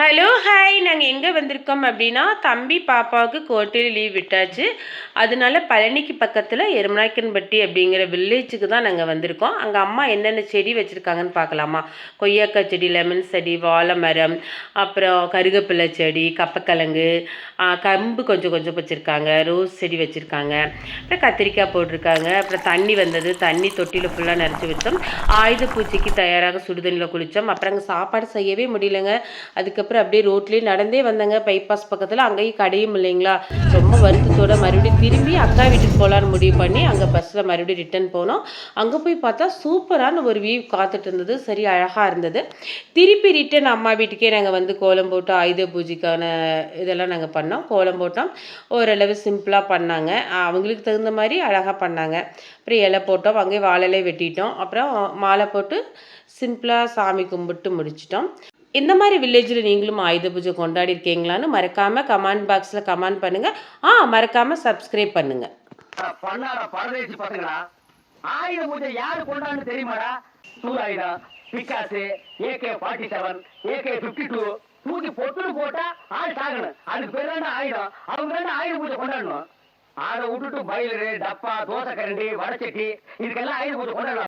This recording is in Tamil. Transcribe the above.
Hello, hi. நாங்க எங்க வந்திருக்கோம் அப்டின்னா, தம்பி, பாப்பாவுக்கு குவார்ட்டர்லி லீவ் விட்டாச்சு. அதனால பழனிக்கு பக்கத்துல எருமநாயக்கன்பட்டி அப்படிங்கிற வில்லேஜுக்கு தான் நாங்க வந்திருக்கோம். அங்க அம்மா என்னென்ன செடி வச்சிருக்காங்கன்னு பார்க்கலாமா? கொய்யாக்கா செடி, லெமன் செடி, வாழை மரம், அப்புறம் கருகப்பிலை செடி, கப்பக்கிழங்கு, கம்பு கொஞ்சம் கொஞ்சம் வச்சிருக்காங்க, ரோஸ் செடி வச்சிருக்காங்க, அப்புறம் கத்திரிக்காய் போட்டிருக்காங்க, அப்புறம் தண்ணி வந்தது. தண்ணி தொட்டியில ஃபுல்லா நெறச்சு வச்சோம். ஆயுத பூஜைக்கு தயாராக சுடுதண்ணில குளிச்சோம். அப்புறம் அங்க சாப்பாடு செய்யவே முடியலங்க. அதுக்கப்புறம் அப்படியே ரோட்லேயே நடந்தே வந்தேங்க. பைபாஸ் பக்கத்தில் அங்கேயும் கடையும் இல்லைங்களா, ரொம்ப வருத்தத்தோட மறுபடியும் திரும்பி அக்கா வீட்டுக்கு போகலான்னு முடிவு பண்ணி அங்கே பஸ்ஸில் மறுபடியும் ரிட்டர்ன் போனோம். அங்கே போய் பார்த்தா சூப்பரான ஒரு வியூ காத்துட்டு இருந்தது. சரி, அழகாக இருந்தது. திருப்பி ரிட்டன் அம்மா வீட்டுக்கே நாங்கள் வந்து கோலம் போட்டு ஆயுத பூஜைக்கான இதெல்லாம் நாங்கள் பண்ணோம். கோலம் போட்டோம். ஓரளவு சிம்பிளாக பண்ணாங்க. அவங்களுக்கு தகுந்த மாதிரி அழகாக பண்ணாங்க. அப்புறம் இலை போட்டோம். அங்கேயே வாழை வெட்டிட்டோம். அப்புறம் மாலை போட்டு சிம்பிளாக சாமி கும்பிட்டு முடிச்சிட்டோம். இந்த மாதிரி வில்லேஜில் நீங்களும் ஆயுத பூஜை கொண்டாடி இருக்கீங்களான்னு மறக்காம கமெண்ட் பாக்ஸில் கமெண்ட் பண்ணுங்க. மறக்காம சப்ஸ்கிரைப் பண்ணுங்க. பண்ணாட பரதேசி பசங்களா, ஆயுத பூஜை யாரு கொண்டாடு தெரியுமாடா? சூராயுதா, பிக்காசு, AK-47, AK-52 தூக்கி பொட்டுன்னு போட்டா ஆள் சாகணும். அதுக்கு பேர் தானே ஆயுதம். அவங்க தானே ஆயுத பூஜை கொண்டாடணும். அதை விட்டுட்டு பயிலரு, டப்பா, தோசை கரண்டி, வடச்சட்டி இதுக்கெல்லாம் ஆயுத பூஜை கொண்டாடணும்.